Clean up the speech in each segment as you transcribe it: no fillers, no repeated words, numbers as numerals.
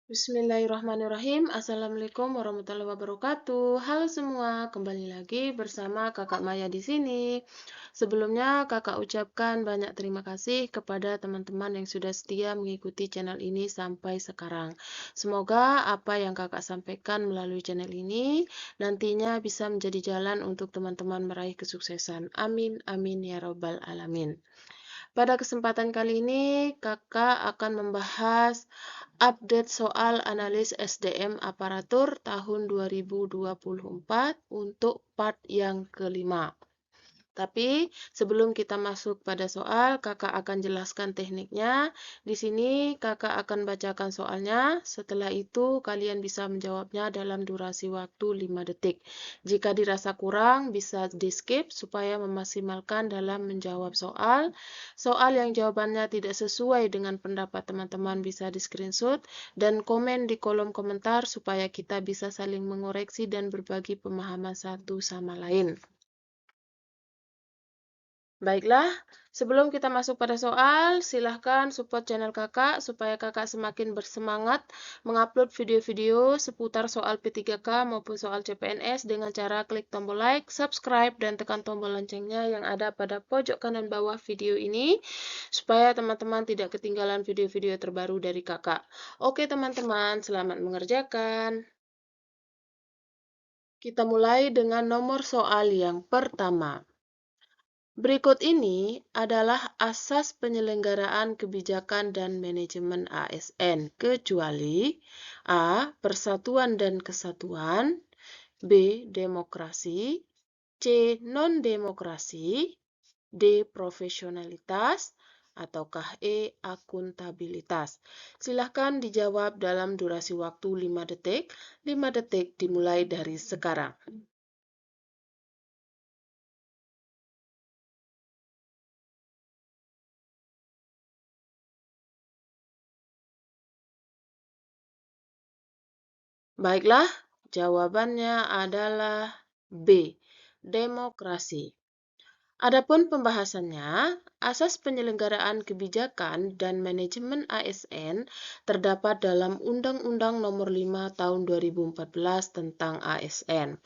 Bismillahirrahmanirrahim. Assalamualaikum warahmatullahi wabarakatuh. Halo semua, kembali lagi bersama Kakak Maya di sini. Sebelumnya, Kakak ucapkan banyak terima kasih kepada teman-teman yang sudah setia mengikuti channel ini sampai sekarang. Semoga apa yang Kakak sampaikan melalui channel ini nantinya bisa menjadi jalan untuk teman-teman meraih kesuksesan. Amin, amin ya robbal alamin. Pada kesempatan kali ini, Kakak akan membahas update soal analis SDM aparatur tahun 2024 untuk part yang kelima. Tapi sebelum kita masuk pada soal, Kakak akan jelaskan tekniknya. Di sini Kakak akan bacakan soalnya. Setelah itu kalian bisa menjawabnya dalam durasi waktu 5 detik. Jika dirasa kurang, bisa di-skip supaya memaksimalkan dalam menjawab soal. Soal yang jawabannya tidak sesuai dengan pendapat teman-teman bisa di-screenshot dan komen di kolom komentar supaya kita bisa saling mengoreksi dan berbagi pemahaman satu sama lain. Baiklah, sebelum kita masuk pada soal, silahkan support channel kakak supaya kakak semakin bersemangat mengupload video-video seputar soal P3K maupun soal CPNS dengan cara klik tombol like, subscribe, dan tekan tombol loncengnya yang ada pada pojok kanan bawah video ini supaya teman-teman tidak ketinggalan video-video terbaru dari kakak. Oke teman-teman, selamat mengerjakan. Kita mulai dengan nomor soal yang pertama. Berikut ini adalah asas penyelenggaraan kebijakan dan manajemen ASN, kecuali A. Persatuan dan kesatuan, B. Demokrasi, C. Non-demokrasi, D. Profesionalitas, ataukah E. Akuntabilitas. Silahkan dijawab dalam durasi waktu 5 detik. 5 detik dimulai dari sekarang. Baiklah, jawabannya adalah B. Demokrasi. Adapun pembahasannya, asas penyelenggaraan kebijakan dan manajemen ASN terdapat dalam Undang-Undang Nomor 5 Tahun 2014 tentang ASN.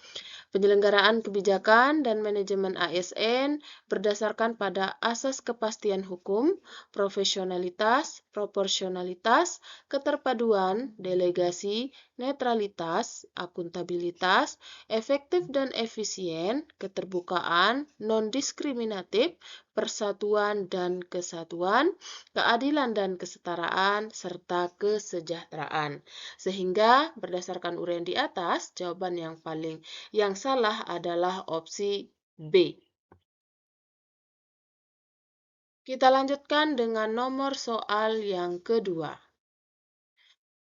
Penyelenggaraan kebijakan dan manajemen ASN berdasarkan pada asas kepastian hukum, profesionalitas, proporsionalitas, keterpaduan, delegasi, netralitas, akuntabilitas, efektif dan efisien, keterbukaan, non-diskriminatif, persatuan dan kesatuan, keadilan dan kesetaraan, serta kesejahteraan. Sehingga berdasarkan uraian di atas, jawaban yang salah adalah opsi B. Kita lanjutkan dengan nomor soal yang kedua.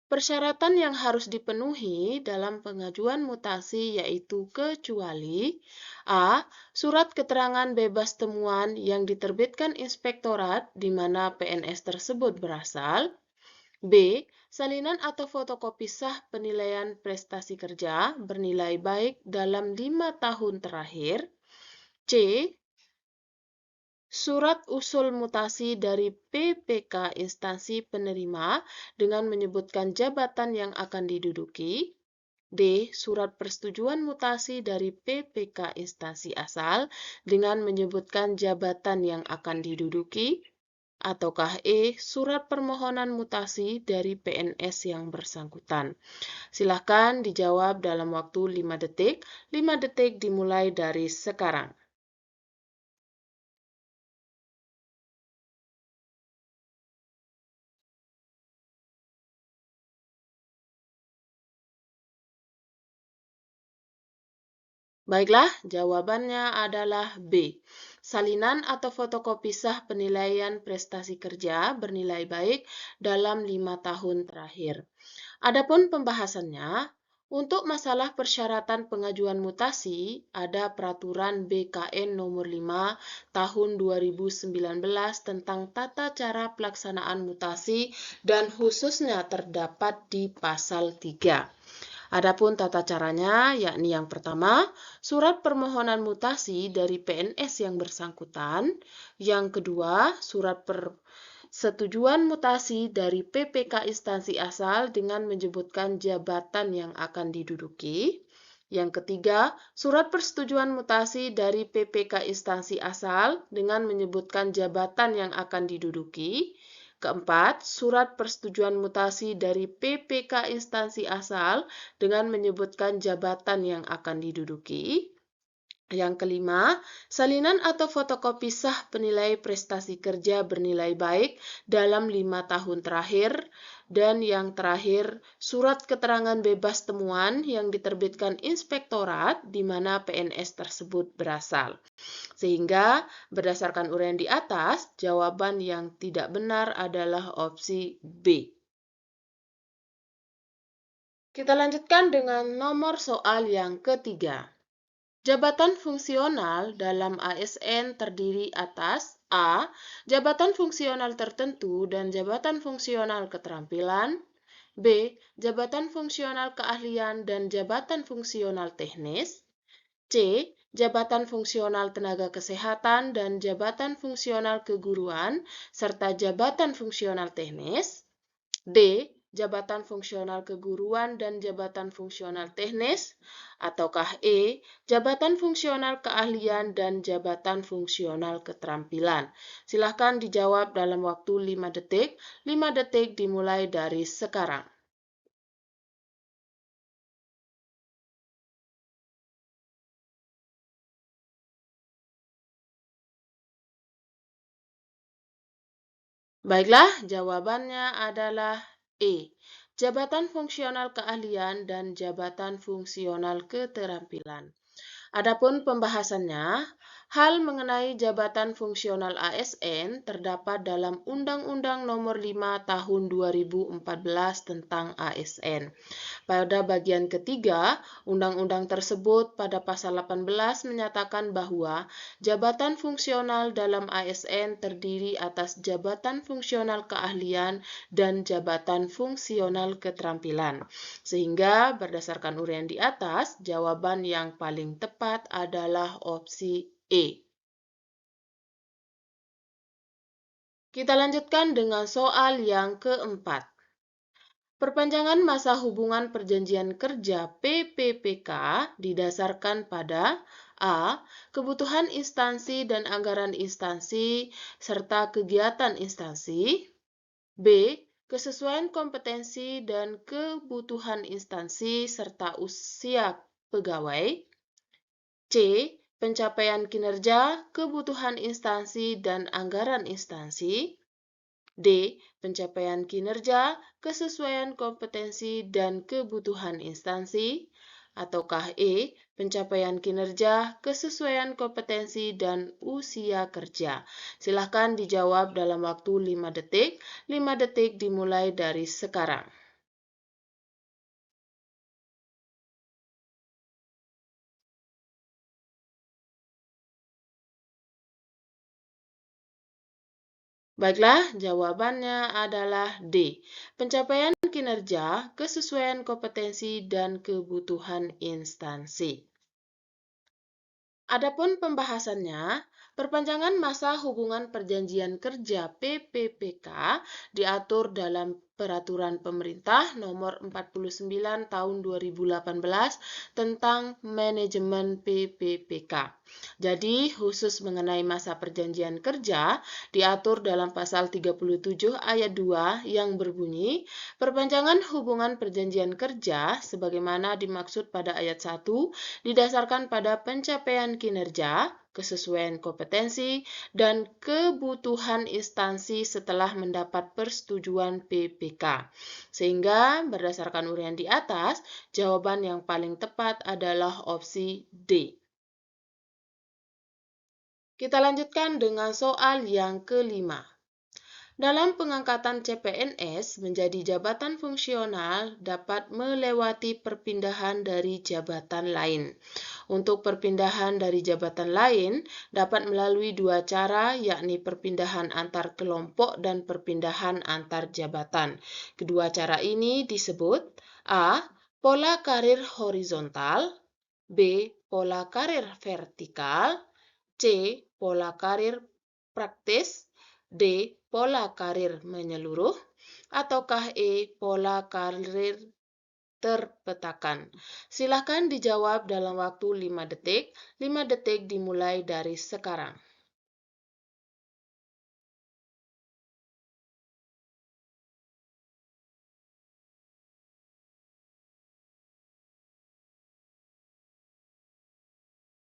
Persyaratan yang harus dipenuhi dalam pengajuan mutasi yaitu kecuali A. Surat keterangan bebas temuan yang diterbitkan inspektorat di mana PNS tersebut berasal. B. Salinan atau fotokopi sah penilaian prestasi kerja bernilai baik dalam 5 tahun terakhir. C. Surat usul mutasi dari PPK instansi penerima dengan menyebutkan jabatan yang akan diduduki. D. Surat persetujuan mutasi dari PPK instansi asal dengan menyebutkan jabatan yang akan diduduki. Ataukah E. Surat permohonan mutasi dari PNS yang bersangkutan. Silahkan dijawab dalam waktu 5 detik. 5 detik dimulai dari sekarang. Baiklah, jawabannya adalah B. Salinan atau fotokopi sah penilaian prestasi kerja bernilai baik dalam 5 tahun terakhir. Adapun pembahasannya, untuk masalah persyaratan pengajuan mutasi, ada Peraturan BKN Nomor 5 Tahun 2019 tentang tata cara pelaksanaan mutasi dan khususnya terdapat di pasal 3. Adapun tata caranya, yakni yang pertama, surat permohonan mutasi dari PNS yang bersangkutan. Yang kedua, surat Setujuan mutasi dari PPK instansi asal dengan menyebutkan jabatan yang akan diduduki. Yang ketiga, surat persetujuan mutasi dari PPK instansi asal dengan menyebutkan jabatan yang akan diduduki. Keempat, surat persetujuan mutasi dari PPK instansi asal dengan menyebutkan jabatan yang akan diduduki. Yang kelima, salinan atau fotokopi sah penilai prestasi kerja bernilai baik dalam 5 tahun terakhir. Dan yang terakhir, surat keterangan bebas temuan yang diterbitkan inspektorat di mana PNS tersebut berasal. Sehingga berdasarkan uraian di atas, jawaban yang tidak benar adalah opsi B. Kita lanjutkan dengan nomor soal yang ketiga. Jabatan fungsional dalam ASN terdiri atas A. Jabatan fungsional tertentu dan jabatan fungsional keterampilan. B. Jabatan fungsional keahlian dan jabatan fungsional teknis. C. Jabatan fungsional tenaga kesehatan dan jabatan fungsional keguruan serta jabatan fungsional teknis. D. Jabatan fungsional keguruan dan jabatan fungsional teknis, ataukah E. Jabatan fungsional keahlian dan jabatan fungsional keterampilan. Silahkan dijawab dalam waktu 5 detik. 5 detik dimulai dari sekarang. Baiklah, jawabannya adalah E. Jabatan fungsional keahlian dan jabatan fungsional keterampilan. Adapun pembahasannya, hal mengenai jabatan fungsional ASN terdapat dalam Undang-Undang Nomor 5 Tahun 2014 tentang ASN. Pada bagian ketiga, undang-undang tersebut pada pasal 18 menyatakan bahwa jabatan fungsional dalam ASN terdiri atas jabatan fungsional keahlian dan jabatan fungsional keterampilan. Sehingga berdasarkan uraian di atas, jawaban yang paling tepat adalah opsi E. Kita lanjutkan dengan soal yang keempat. Perpanjangan masa hubungan perjanjian kerja PPPK didasarkan pada A. Kebutuhan instansi dan anggaran instansi serta kegiatan instansi. B. Kesesuaian kompetensi dan kebutuhan instansi serta usia pegawai. C. Pencapaian kinerja, kebutuhan instansi dan anggaran instansi. D. Pencapaian kinerja, kesesuaian kompetensi dan kebutuhan instansi. Ataukah E. Pencapaian kinerja, kesesuaian kompetensi dan usia kerja. Silahkan dijawab dalam waktu 5 detik. 5 detik dimulai dari sekarang. Baiklah, jawabannya adalah D. Pencapaian kinerja, kesesuaian kompetensi, dan kebutuhan instansi. Adapun pembahasannya, perpanjangan masa hubungan perjanjian kerja PPPK diatur dalam Peraturan Pemerintah Nomor 49 Tahun 2018 tentang Manajemen PPPK. Jadi, khusus mengenai masa perjanjian kerja, diatur dalam pasal 37 ayat 2 yang berbunyi, perpanjangan hubungan perjanjian kerja sebagaimana dimaksud pada ayat 1 didasarkan pada pencapaian kinerja, kesesuaian kompetensi, dan kebutuhan instansi setelah mendapat persetujuan PPK. Sehingga berdasarkan uraian di atas, jawaban yang paling tepat adalah opsi D. Kita lanjutkan dengan soal yang kelima. Dalam pengangkatan CPNS menjadi jabatan fungsional dapat melewati perpindahan dari jabatan lain. Untuk perpindahan dari jabatan lain dapat melalui dua cara, yakni perpindahan antar kelompok dan perpindahan antar jabatan. Kedua cara ini disebut A. Pola karir horizontal, B. Pola karir vertikal, C. Pola karir praktis, D. Pola karir menyeluruh, ataukah E. Pola karir terpetakan? Silahkan dijawab dalam waktu 5 detik. 5 detik dimulai dari sekarang.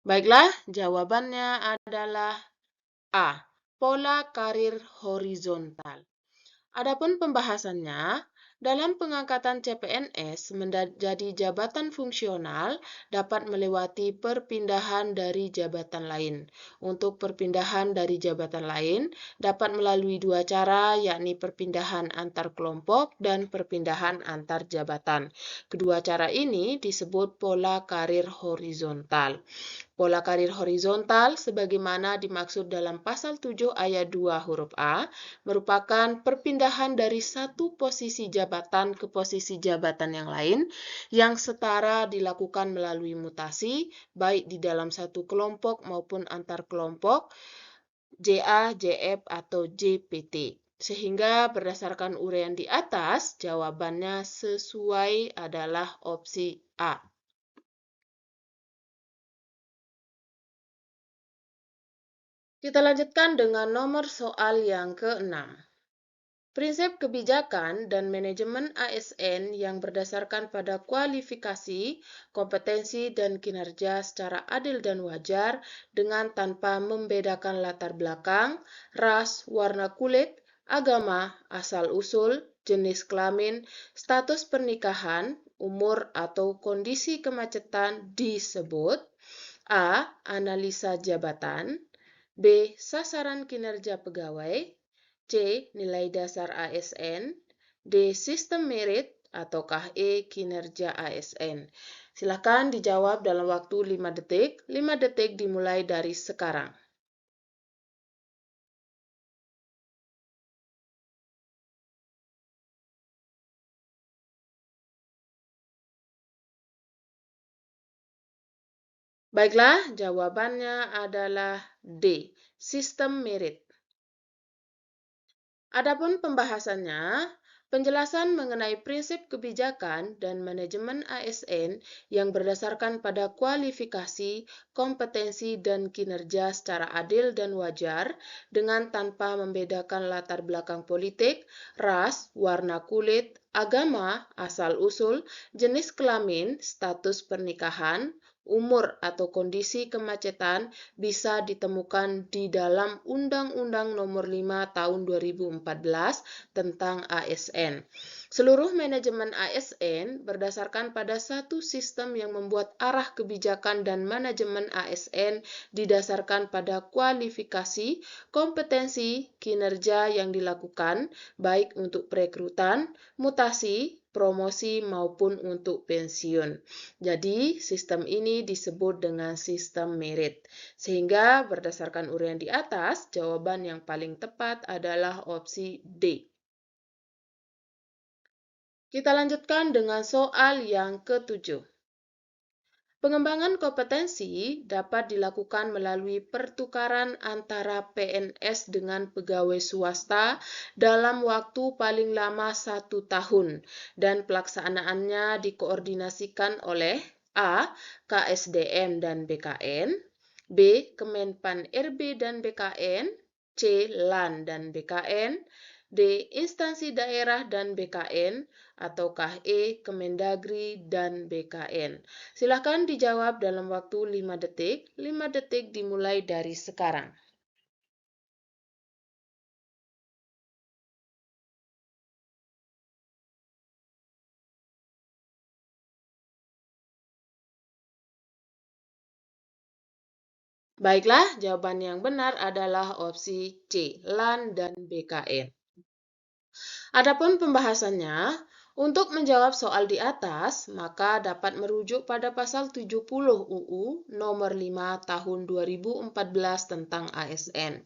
Baiklah, jawabannya adalah A. Pola karir horizontal. Adapun pembahasannya, dalam pengangkatan CPNS menjadi jabatan fungsional dapat melewati perpindahan dari jabatan lain. Untuk perpindahan dari jabatan lain dapat melalui dua cara, yakni perpindahan antar kelompok dan perpindahan antar jabatan. Kedua cara ini disebut pola karir horizontal. Pola karir horizontal sebagaimana dimaksud dalam pasal 7 ayat 2 huruf A merupakan perpindahan dari satu posisi jabatan ke posisi jabatan yang lain yang setara dilakukan melalui mutasi baik di dalam satu kelompok maupun antar kelompok, JA, JF, atau JPT. Sehingga berdasarkan uraian di atas, jawabannya sesuai adalah opsi A. Kita lanjutkan dengan nomor soal yang ke-6. Prinsip kebijakan dan manajemen ASN yang berdasarkan pada kualifikasi, kompetensi, dan kinerja secara adil dan wajar dengan tanpa membedakan latar belakang, ras, warna kulit, agama, asal-usul, jenis kelamin, status pernikahan, umur, atau kondisi kemacetan disebut A. Analisa jabatan, B. Sasaran kinerja pegawai, C. Nilai dasar ASN, D. Sistem merit, ataukah E. Kinerja ASN? Silakan dijawab dalam waktu 5 detik. 5 detik dimulai dari sekarang. Baiklah, jawabannya adalah D. Sistem merit. Adapun pembahasannya, penjelasan mengenai prinsip kebijakan dan manajemen ASN yang berdasarkan pada kualifikasi, kompetensi, dan kinerja secara adil dan wajar dengan tanpa membedakan latar belakang politik, ras, warna kulit, agama, asal-usul, jenis kelamin, status pernikahan, umur atau kondisi kemacetan bisa ditemukan di dalam Undang-Undang Nomor 5 Tahun 2014 tentang ASN. Seluruh manajemen ASN berdasarkan pada satu sistem yang membuat arah kebijakan dan manajemen ASN didasarkan pada kualifikasi, kompetensi, kinerja yang dilakukan baik untuk perekrutan, mutasi, promosi maupun untuk pensiun. Jadi, sistem ini disebut dengan sistem merit. Sehingga berdasarkan uraian di atas, jawaban yang paling tepat adalah opsi D. Kita lanjutkan dengan soal yang ke-7. Pengembangan kompetensi dapat dilakukan melalui pertukaran antara PNS dengan pegawai swasta dalam waktu paling lama 1 tahun dan pelaksanaannya dikoordinasikan oleh A. KSDM dan BKN, B. Kemenpan RB dan BKN, C. LAN dan BKN, D. Instansi daerah dan BKN, ataukah E. Kemendagri dan BKN? Silakan dijawab dalam waktu 5 detik. 5 detik dimulai dari sekarang. Baiklah, jawaban yang benar adalah opsi C, LAN dan BKN. Adapun pembahasannya, untuk menjawab soal di atas, maka dapat merujuk pada pasal 70 UU nomor 5 tahun 2014 tentang ASN.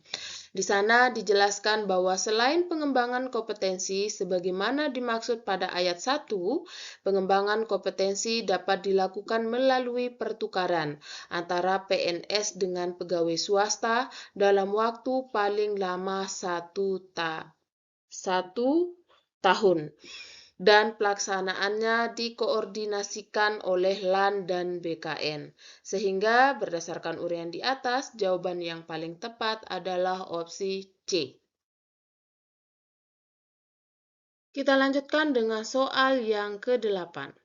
Di sana dijelaskan bahwa selain pengembangan kompetensi sebagaimana dimaksud pada ayat 1, pengembangan kompetensi dapat dilakukan melalui pertukaran antara PNS dengan pegawai swasta dalam waktu paling lama satu tahun dan pelaksanaannya dikoordinasikan oleh LAN dan BKN. Sehingga berdasarkan uraian di atas, jawaban yang paling tepat adalah opsi C. Kita lanjutkan dengan soal yang ke-8.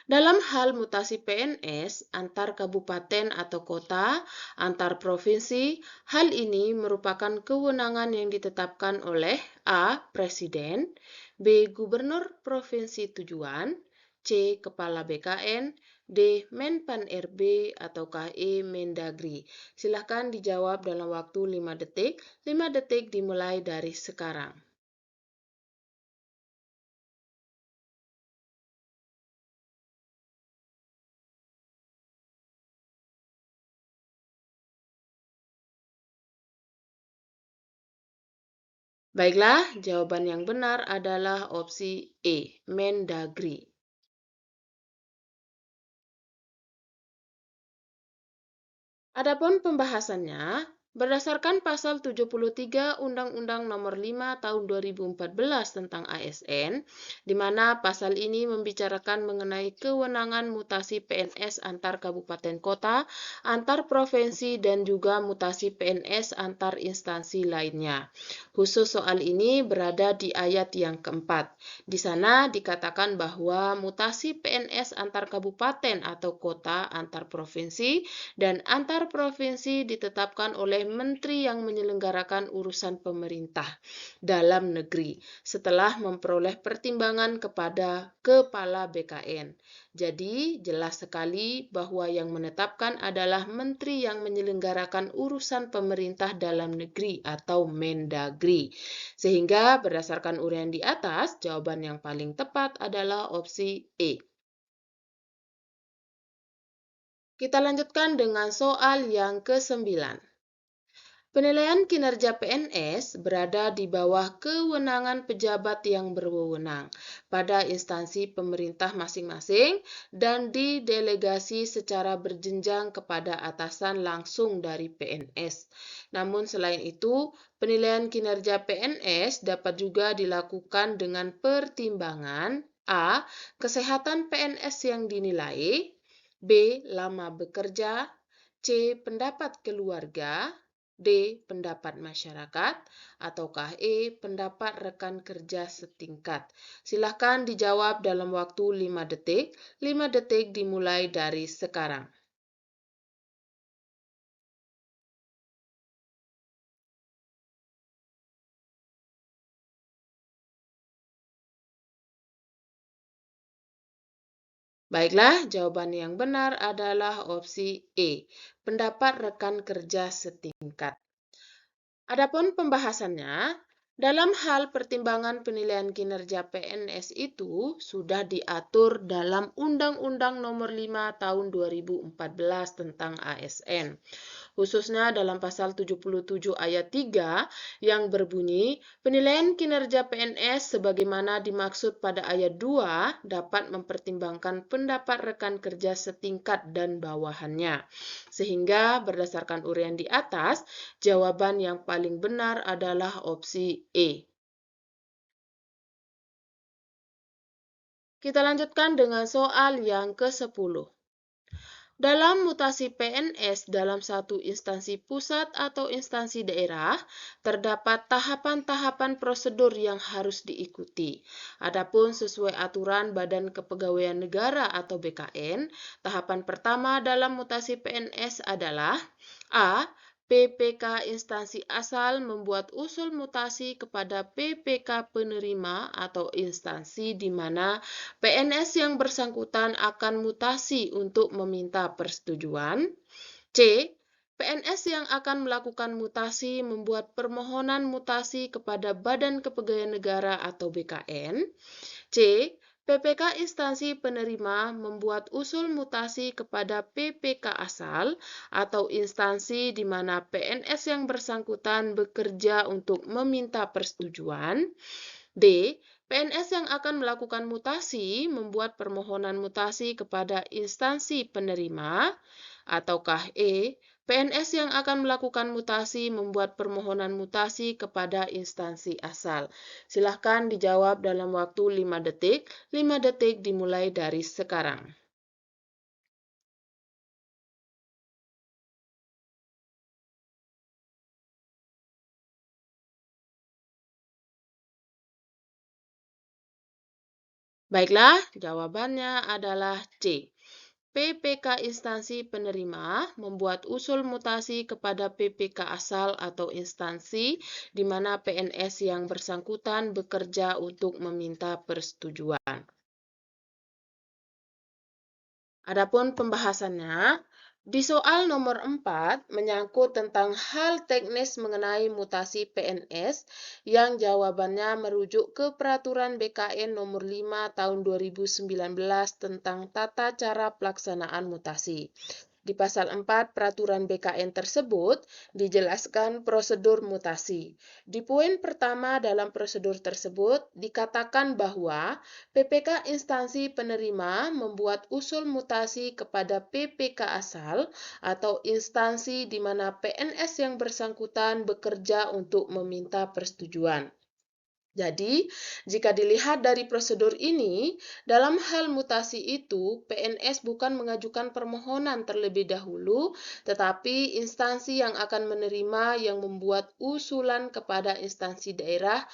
Dalam hal mutasi PNS antar kabupaten atau kota, antar provinsi, hal ini merupakan kewenangan yang ditetapkan oleh A. Presiden, B. Gubernur Provinsi Tujuan, C. Kepala BKN, D. Menpan RB, ataukah E. Mendagri. Silahkan dijawab dalam waktu 5 detik. 5 detik dimulai dari sekarang. Baiklah, jawaban yang benar adalah opsi E, Mendagri. Adapun pembahasannya, berdasarkan pasal 73 Undang-Undang Nomor 5 Tahun 2014 tentang ASN, di mana pasal ini membicarakan mengenai kewenangan mutasi PNS antar kabupaten kota, antar provinsi, dan juga mutasi PNS antar instansi lainnya. Khusus soal ini berada di ayat yang keempat. Di sana dikatakan bahwa mutasi PNS antar kabupaten atau kota, antar provinsi, dan antar provinsi ditetapkan oleh menteri yang menyelenggarakan urusan pemerintah dalam negeri setelah memperoleh pertimbangan kepada Kepala BKN. Jadi, jelas sekali bahwa yang menetapkan adalah menteri yang menyelenggarakan urusan pemerintah dalam negeri atau Mendagri. Sehingga berdasarkan uraian di atas, jawaban yang paling tepat adalah opsi E. Kita lanjutkan dengan soal yang ke-9. Penilaian kinerja PNS berada di bawah kewenangan pejabat yang berwenang pada instansi pemerintah masing-masing dan didelegasi secara berjenjang kepada atasan langsung dari PNS. Namun selain itu, penilaian kinerja PNS dapat juga dilakukan dengan pertimbangan A. Kesehatan PNS yang dinilai, B. Lama bekerja, C. Pendapat keluarga, D. Pendapat masyarakat, ataukah E. Pendapat rekan kerja setingkat. Silakan dijawab dalam waktu 5 detik. 5 detik dimulai dari sekarang. Baiklah, jawaban yang benar adalah opsi E. Pendapat rekan kerja setingkat. Adapun pembahasannya, dalam hal pertimbangan penilaian kinerja PNS itu sudah diatur dalam Undang-Undang Nomor 5 Tahun 2014 tentang ASN. Khususnya dalam pasal 77 ayat 3 yang berbunyi, penilaian kinerja PNS sebagaimana dimaksud pada ayat 2 dapat mempertimbangkan pendapat rekan kerja setingkat dan bawahannya. Sehingga berdasarkan uraian di atas, jawaban yang paling benar adalah opsi E. Kita lanjutkan dengan soal yang ke-10. Dalam mutasi PNS dalam satu instansi pusat atau instansi daerah, terdapat tahapan-tahapan prosedur yang harus diikuti. Adapun sesuai aturan Badan Kepegawaian Negara atau BKN, tahapan pertama dalam mutasi PNS adalah A. PPK instansi asal membuat usul mutasi kepada PPK penerima atau instansi di mana PNS yang bersangkutan akan mutasi untuk meminta persetujuan. C. PNS yang akan melakukan mutasi membuat permohonan mutasi kepada Badan Kepegawaian Negara atau BKN. C. PPK instansi penerima membuat usul mutasi kepada PPK asal atau instansi di mana PNS yang bersangkutan bekerja untuk meminta persetujuan. D. PNS yang akan melakukan mutasi membuat permohonan mutasi kepada instansi penerima. Ataukah E. PNS yang akan melakukan mutasi membuat permohonan mutasi kepada instansi asal. Silahkan dijawab dalam waktu 5 detik. 5 detik dimulai dari sekarang. Baiklah, jawabannya adalah C. PPK instansi penerima membuat usul mutasi kepada PPK asal atau instansi di mana PNS yang bersangkutan bekerja untuk meminta persetujuan. Adapun pembahasannya, di soal nomor 4 menyangkut tentang hal teknis mengenai mutasi PNS yang jawabannya merujuk ke Peraturan BKN nomor 5 tahun 2019 tentang tata cara pelaksanaan mutasi. Di pasal 4 Peraturan BKN tersebut dijelaskan prosedur mutasi. Di poin pertama dalam prosedur tersebut dikatakan bahwa PPK instansi penerima membuat usul mutasi kepada PPK asal atau instansi di mana PNS yang bersangkutan bekerja untuk meminta persetujuan. Jadi, jika dilihat dari prosedur ini, dalam hal mutasi itu, PNS bukan mengajukan permohonan terlebih dahulu, tetapi instansi yang akan menerima yang membuat usulan kepada instansi daerah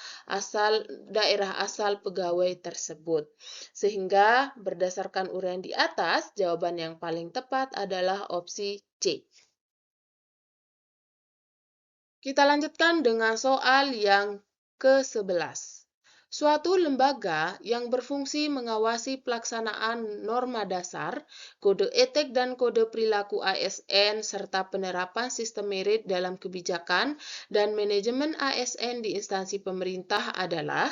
asal pegawai tersebut. Sehingga berdasarkan uraian di atas, jawaban yang paling tepat adalah opsi C. Kita lanjutkan dengan soal yang ke-11. Suatu lembaga yang berfungsi mengawasi pelaksanaan norma dasar, kode etik dan kode perilaku ASN serta penerapan sistem merit dalam kebijakan dan manajemen ASN di instansi pemerintah adalah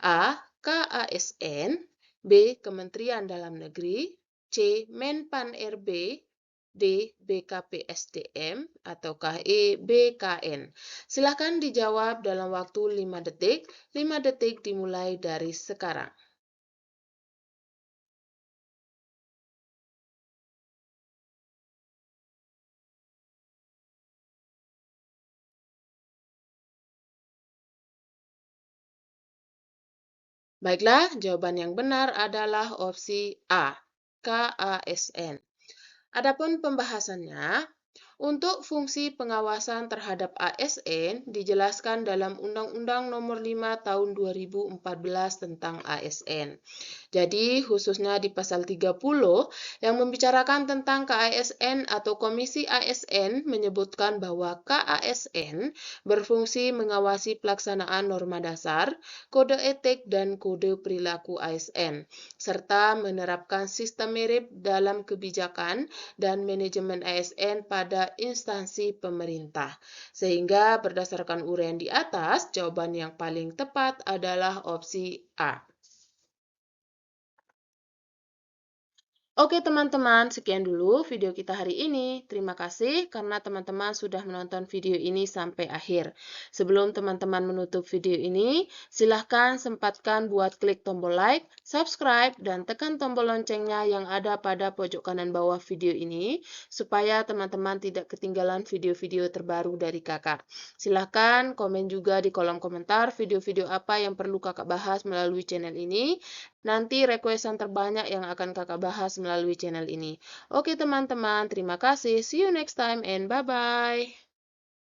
A. KASN, B. Kementerian Dalam Negeri, C. Menpan RB, D. BKPSDM, ataukah E. BKN? Silahkan dijawab dalam waktu 5 detik. 5 detik dimulai dari sekarang. Baiklah, jawaban yang benar adalah opsi A. KASN. Adapun pembahasannya, untuk fungsi pengawasan terhadap ASN dijelaskan dalam Undang-Undang Nomor 5 Tahun 2014 tentang ASN. Jadi, khususnya di pasal 30 yang membicarakan tentang KASN atau Komisi ASN menyebutkan bahwa KASN berfungsi mengawasi pelaksanaan norma dasar, kode etik, dan kode perilaku ASN, serta menerapkan sistem merit dalam kebijakan dan manajemen ASN pada instansi pemerintah. Sehingga berdasarkan uraian di atas, jawaban yang paling tepat adalah opsi A. Oke teman-teman, sekian dulu video kita hari ini. Terima kasih karena teman-teman sudah menonton video ini sampai akhir. Sebelum teman-teman menutup video ini, silahkan sempatkan buat klik tombol like, subscribe, dan tekan tombol loncengnya yang ada pada pojok kanan bawah video ini, supaya teman-teman tidak ketinggalan video-video terbaru dari kakak. Silahkan komen juga di kolom komentar video-video apa yang perlu kakak bahas melalui channel ini. Nanti requestan terbanyak yang akan kakak bahas melalui channel ini. Oke teman-teman, terima kasih. See you next time and bye-bye.